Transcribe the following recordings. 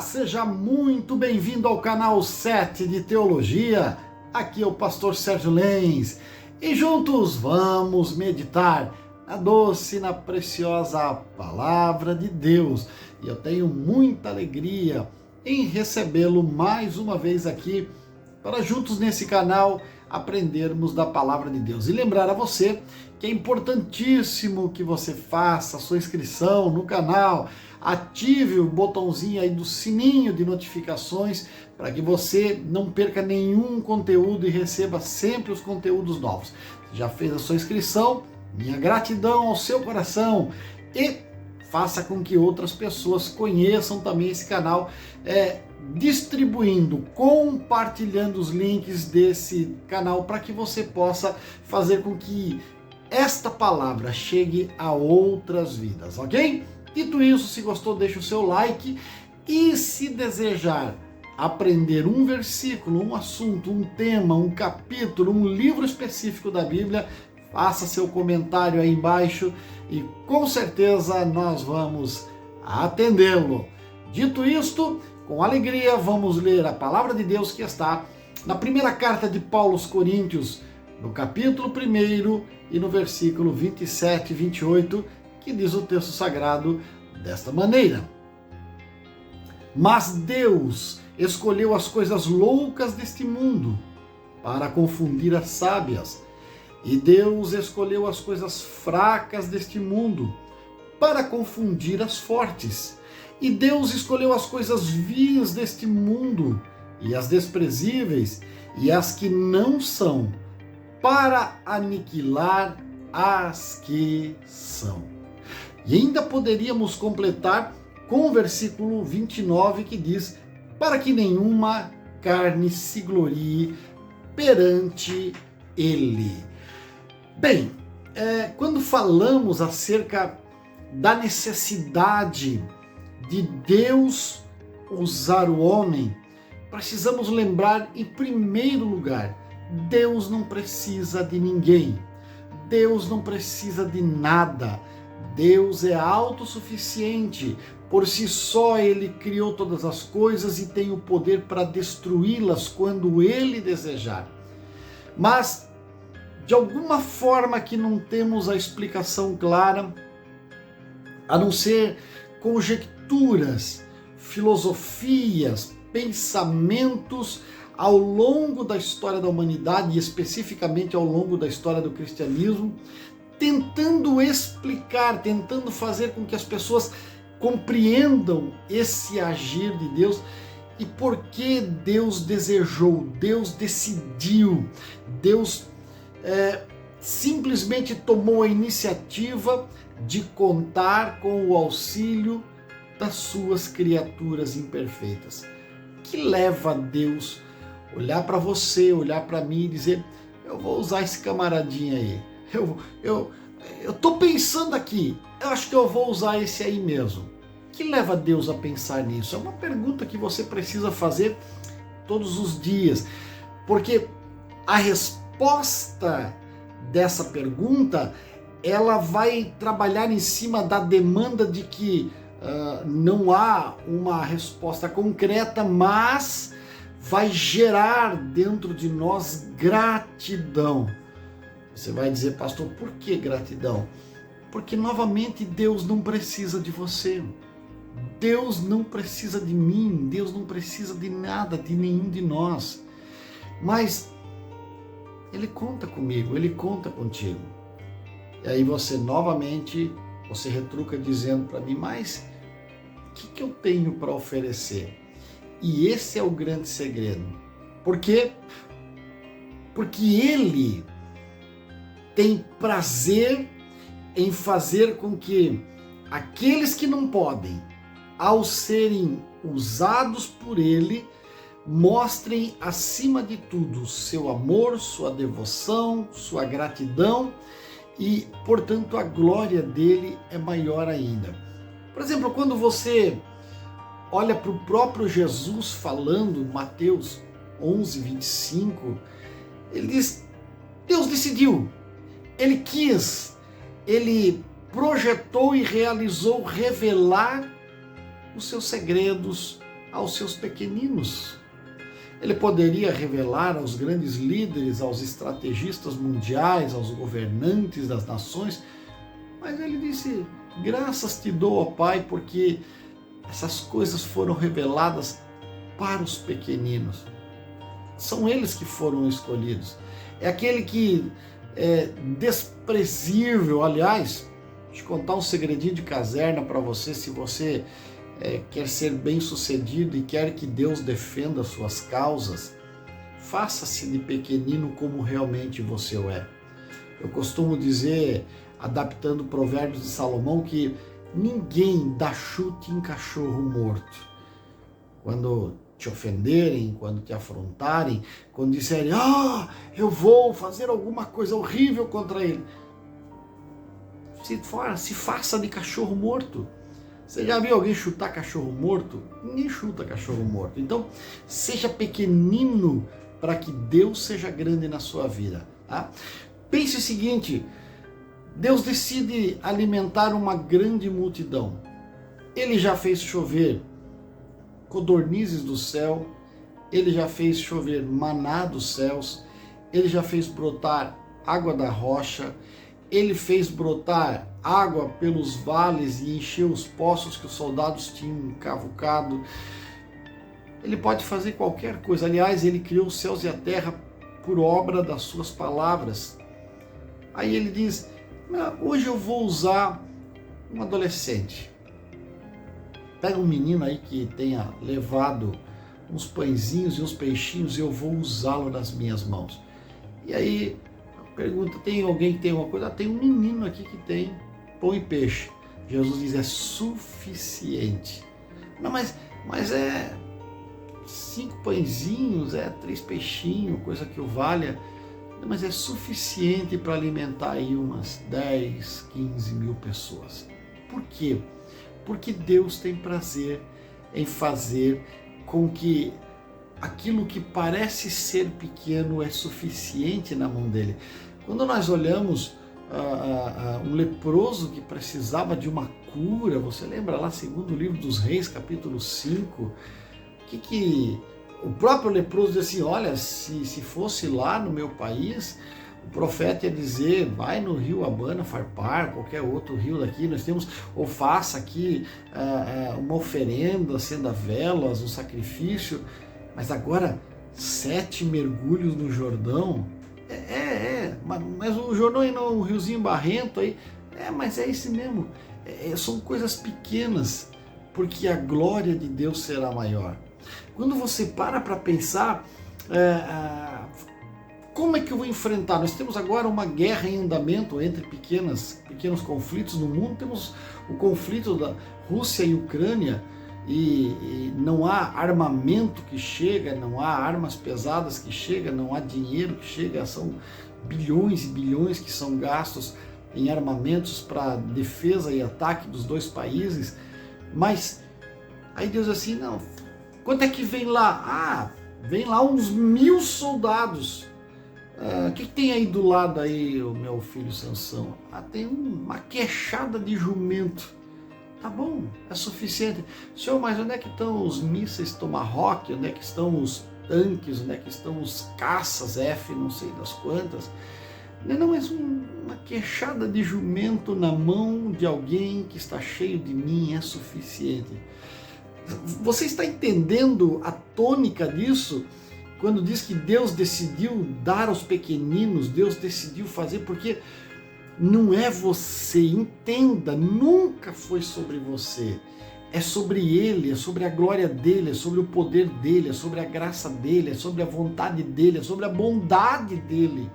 seja muito bem-vindo ao canal 7 de Teologia. Aqui é o pastor Sérgio Lenz e juntos vamos meditar na doce e na preciosa Palavra de Deus. E eu tenho muita alegria em recebê-lo mais uma vez aqui para juntos nesse canal aprendermos da Palavra de Deus. E lembrar a você que é importantíssimo que você faça a sua inscrição no canal, ative o botãozinho aí do sininho de notificações para que você não perca nenhum conteúdo e receba sempre os conteúdos novos. Já fez a sua inscrição? Minha gratidão ao seu coração e faça com que outras pessoas conheçam também esse canal, distribuindo, compartilhando os links desse canal para que você possa fazer com que esta palavra chegue a outras vidas, ok? Dito isso, se gostou, deixa o seu like e se desejar aprender um versículo, um assunto, um tema, um capítulo, um livro específico da Bíblia, faça seu comentário aí embaixo e com certeza nós vamos atendê-lo. Dito isto, com alegria vamos ler a palavra de Deus que está na primeira carta de Paulo aos Coríntios, no capítulo 1 e no versículo 27 e 28, que diz o texto sagrado desta maneira: Mas Deus escolheu as coisas loucas deste mundo para confundir as sábias, e Deus escolheu as coisas fracas deste mundo para confundir as fortes, e Deus escolheu as coisasvis deste mundo e as desprezíveis e as que não são, para aniquilar as que são. E ainda poderíamos completar com o versículo 29 que diz: para que nenhuma carne se glorie perante Ele. Bem, quando falamos acerca da necessidade de Deus usar o homem, precisamos lembrar, em primeiro lugar, Deus não precisa de ninguém. Deus não precisa de nada. Deus é autossuficiente. Por si só Ele criou todas as coisas e tem o poder para destruí-las quando Ele desejar. Mas, de alguma forma que não temos a explicação clara, a não ser conjecturas, filosofias, pensamentos ao longo da história da humanidade e especificamente ao longo da história do cristianismo, tentando explicar, tentando fazer com que as pessoas compreendam esse agir de Deus e por que Deus desejou, Deus decidiu, Deus simplesmente tomou a iniciativa de contar com o auxílio das suas criaturas imperfeitas. Que leva a Deus olhar para você, olhar para mim e dizer: eu vou usar esse camaradinho aí, eu tô pensando aqui, eu acho que eu vou usar esse aí mesmo. Que leva Deus a pensar nisso? É uma pergunta que você precisa fazer todos os dias, porque a resposta dessa pergunta, ela vai trabalhar em cima da demanda de que não há uma resposta concreta, mas vai gerar dentro de nós gratidão. Você vai dizer: pastor, por que gratidão? Porque novamente Deus não precisa de você. Deus não precisa de mim, Deus não precisa de nada, de nenhum de nós. Mas Ele conta comigo, Ele conta contigo. E aí você novamente, você retruca dizendo para mim: mas o que eu tenho para oferecer? E esse é o grande segredo. Por quê? Porque Ele tem prazer em fazer com que aqueles que não podem, ao serem usados por Ele, mostrem acima de tudo seu amor, sua devoção, sua gratidão e, portanto, a glória dele é maior ainda. Por exemplo, quando você olha para o próprio Jesus falando, Mateus 11, 25, ele diz: Deus decidiu, Ele quis, Ele projetou e realizou revelar os seus segredos, aos seus pequeninos. Ele poderia revelar aos grandes líderes, aos estrategistas mundiais, aos governantes das nações, mas ele disse: graças te dou, ó Pai, porque essas coisas foram reveladas para os pequeninos. São eles que foram escolhidos. É aquele que é desprezível. Aliás, deixa eu contar um segredinho de caserna para você, se você quer ser bem sucedido e quer que Deus defenda suas causas, faça-se de pequenino como realmente você o é. Eu costumo dizer, adaptando Provérbios de Salomão, que ninguém dá chute em cachorro morto. Quando te ofenderem, quando te afrontarem, quando disserem: eu vou fazer alguma coisa horrível contra ele, se faça de cachorro morto. Você já viu alguém chutar cachorro morto? Ninguém chuta cachorro morto. Então, seja pequenino para que Deus seja grande na sua vida. Tá? Pense o seguinte: Deus decide alimentar uma grande multidão. Ele já fez chover codornizes do céu, ele já fez chover maná dos céus, ele já fez brotar água da rocha, ele fez brotar água pelos vales e encheu os poços que os soldados tinham cavucado. Ele pode fazer qualquer coisa. Aliás, ele criou os céus e a terra por obra das suas palavras. Aí ele diz: hoje eu vou usar um adolescente. Pega um menino aí que tenha levado uns pãezinhos e uns peixinhos e eu vou usá-lo nas minhas mãos. E aí pergunta: tem alguém que tem uma coisa? Tem um menino aqui que tem pão e peixe. Jesus diz: é suficiente. Não, mas é 5 pãezinhos, 3 peixinhos, coisa que o valha. Não, mas é suficiente para alimentar aí umas 10, 15 mil pessoas. Por quê? Porque Deus tem prazer em fazer com que aquilo que parece ser pequeno é suficiente na mão dele. Quando nós olhamos um leproso que precisava de uma cura, você lembra lá, segundo o livro dos Reis, capítulo 5, que o próprio leproso diz assim: olha, se fosse lá no meu país, o profeta ia dizer: vai no rio Abana, Farpar, qualquer outro rio daqui, nós temos, ou faça aqui uma oferenda, acenda velas, um sacrifício. Mas agora, 7 mergulhos no Jordão, mas o Jordão aí no riozinho barrento aí, mas é esse mesmo, são coisas pequenas, porque a glória de Deus será maior. Quando você para pensar, como é que eu vou enfrentar? Nós temos agora uma guerra em andamento entre pequenos conflitos no mundo. Temos o conflito da Rússia e Ucrânia, e não há armamento que chega, não há armas pesadas que chegam, não há dinheiro que chega, são bilhões e bilhões que são gastos em armamentos para defesa e ataque dos dois países. Mas aí Deus assim: não, quanto é que vem lá? Vem lá uns 1000 soldados. O que tem aí do lado aí, o meu filho Sansão? Tem uma queixada de jumento. Tá bom, é suficiente. Senhor, mas onde é que estão os mísseis Tomahawk? Onde é que estão os tanques? Onde é que estão os caças F, não sei das quantas? Não, mas uma queixada de jumento na mão de alguém que está cheio de mim é suficiente. Você está entendendo a tônica disso? Quando diz que Deus decidiu dar aos pequeninos, Deus decidiu fazer, porque não é você, entenda, nunca foi sobre você. É sobre Ele, é sobre a glória dEle, é sobre o poder dEle, é sobre a graça dEle, é sobre a vontade dEle, é sobre a bondade dEle.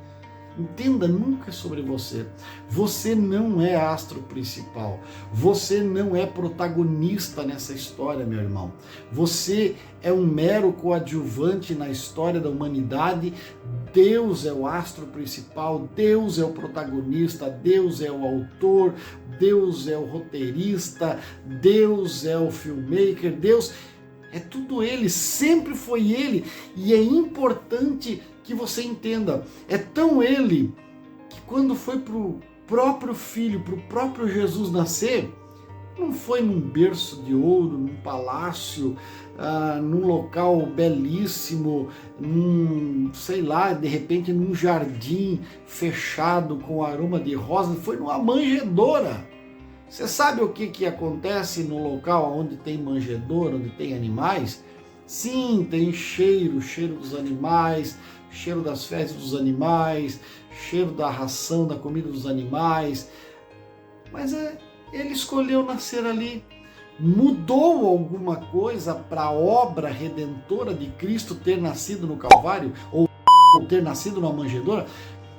Entenda, nunca é sobre você. Você não é astro principal. Você não é protagonista nessa história, meu irmão. Você é um mero coadjuvante na história da humanidade. Deus é o astro principal, Deus é o protagonista, Deus é o autor, Deus é o roteirista, Deus é o filmmaker, Deus é tudo Ele, sempre foi Ele. E é importante que você entenda, é tão Ele que quando foi para o próprio Filho, para o próprio Jesus nascer, não foi num berço de ouro, num palácio, num local belíssimo, sei lá, de repente num jardim fechado com aroma de rosa, foi numa manjedoura. Você sabe o que acontece no local onde tem manjedoura, onde tem animais? Sim, tem cheiro dos animais, cheiro das fezes dos animais, cheiro da ração, da comida dos animais, mas ele escolheu nascer ali. Mudou alguma coisa para a obra redentora de Cristo ter nascido no Calvário ou ter nascido numa manjedoura?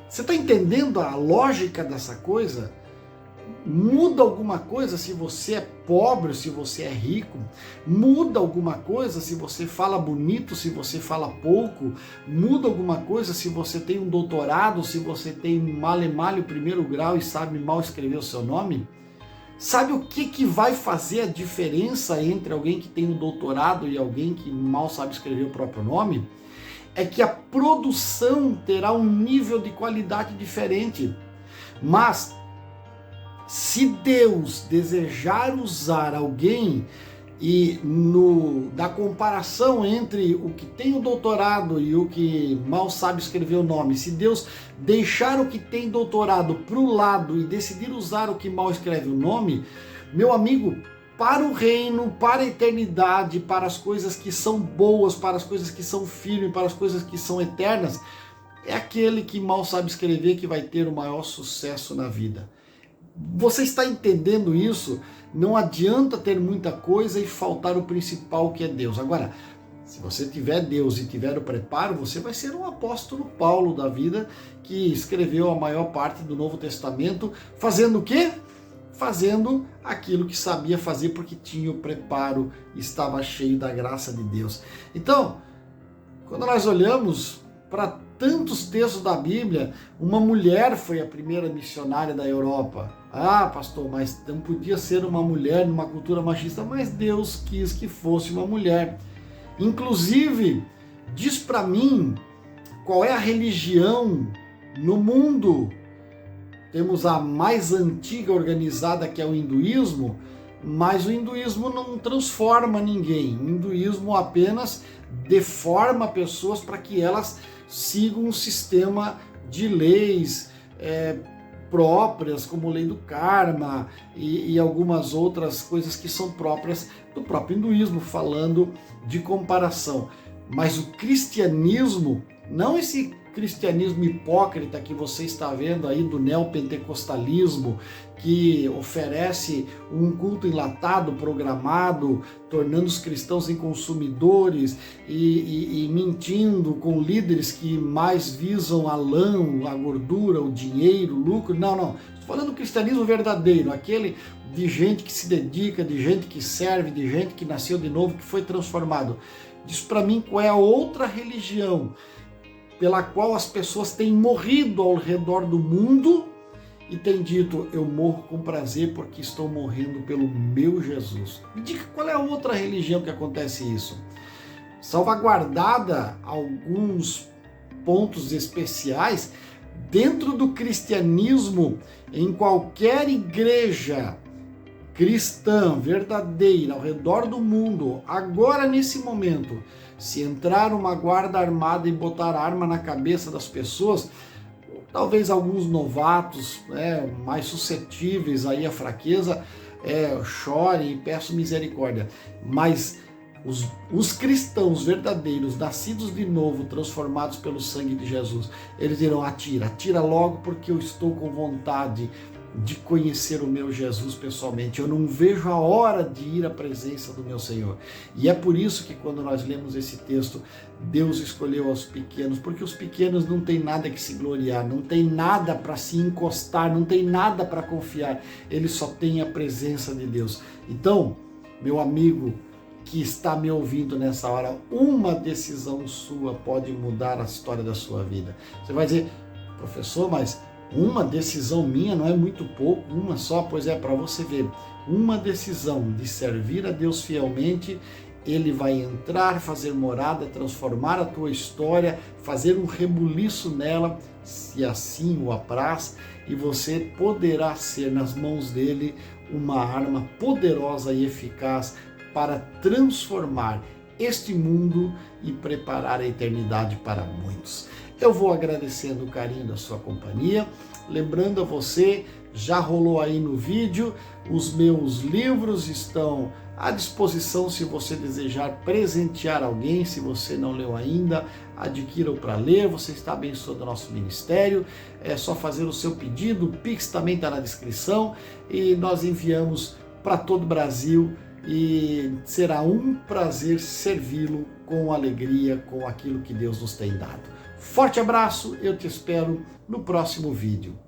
Você está entendendo a lógica dessa coisa? Muda alguma coisa se você é pobre, se você é rico? Muda alguma coisa se você fala bonito, se você fala pouco? Muda alguma coisa se você tem um doutorado, se você tem male-male o primeiro grau e sabe mal escrever o seu nome? Sabe o que vai fazer a diferença entre alguém que tem um doutorado e alguém que mal sabe escrever o próprio nome? É que a produção terá um nível de qualidade diferente. Mas se Deus desejar usar alguém e da comparação entre o que tem o doutorado e o que mal sabe escrever o nome, se Deus deixar o que tem doutorado para o lado e decidir usar o que mal escreve o nome, meu amigo, para o reino, para a eternidade, para as coisas que são boas, para as coisas que são firmes, para as coisas que são eternas, é aquele que mal sabe escrever que vai ter o maior sucesso na vida. Você está entendendo isso? Não adianta ter muita coisa e faltar o principal, que é Deus. Agora, se você tiver Deus e tiver o preparo, você vai ser um apóstolo Paulo da vida, que escreveu a maior parte do Novo Testamento, fazendo o quê? Fazendo aquilo que sabia fazer, porque tinha o preparo, estava cheio da graça de Deus. Então, quando nós olhamos para tantos textos da Bíblia, uma mulher foi a primeira missionária da Europa. Ah, pastor, mas não podia ser uma mulher numa cultura machista, mas Deus quis que fosse uma mulher. Inclusive, diz para mim qual é a religião no mundo. Temos a mais antiga organizada, que é o hinduísmo, mas o hinduísmo não transforma ninguém. O hinduísmo apenas deforma pessoas para que elas sigam um sistema de leis próprias, como lei do karma e algumas outras coisas que são próprias do próprio hinduísmo, falando de comparação. Mas o cristianismo, não esse cristianismo hipócrita que você está vendo aí do neopentecostalismo, que oferece um culto enlatado, programado, tornando os cristãos em consumidores e mentindo com líderes que mais visam a lã, a gordura, o dinheiro, o lucro. Não. Estou falando do cristianismo verdadeiro, aquele de gente que se dedica, de gente que serve, de gente que nasceu de novo, que foi transformado. Diz para mim qual é a outra religião pela qual as pessoas têm morrido ao redor do mundo e têm dito: eu morro com prazer porque estou morrendo pelo meu Jesus. Me diga qual é a outra religião que acontece isso. Salvaguardada alguns pontos especiais, dentro do cristianismo, em qualquer igreja cristã verdadeira ao redor do mundo, agora nesse momento, se entrar uma guarda armada e botar arma na cabeça das pessoas, talvez alguns novatos, mais suscetíveis aí à fraqueza, chorem e peçam misericórdia. Mas os cristãos verdadeiros, nascidos de novo, transformados pelo sangue de Jesus, eles dirão: atira logo, porque eu estou com vontade de conhecer o meu Jesus pessoalmente. Eu não vejo a hora de ir à presença do meu Senhor. E é por isso que quando nós lemos esse texto, Deus escolheu os pequenos, porque os pequenos não têm nada que se gloriar, não tem nada para se encostar, não tem nada para confiar, eles só têm a presença de Deus. Então, meu amigo que está me ouvindo nessa hora, uma decisão sua pode mudar a história da sua vida. Você vai dizer: professor, mas uma decisão minha não é muito pouco, uma só? Pois é, para você ver, uma decisão de servir a Deus fielmente Ele vai entrar, fazer morada, transformar a tua história, fazer um rebuliço nela, se assim o apraz, e você poderá ser nas mãos dele uma arma poderosa e eficaz para transformar este mundo e preparar a eternidade para muitos. Eu vou agradecendo o carinho da sua companhia, lembrando a você, já rolou aí no vídeo, os meus livros estão à disposição se você desejar presentear alguém. Se você não leu ainda, adquira-o para ler. Você está abençoando o nosso ministério. É só fazer o seu pedido. O Pix também está na descrição e nós enviamos para todo o Brasil e será um prazer servi-lo com alegria, com aquilo que Deus nos tem dado. Forte abraço, eu te espero no próximo vídeo.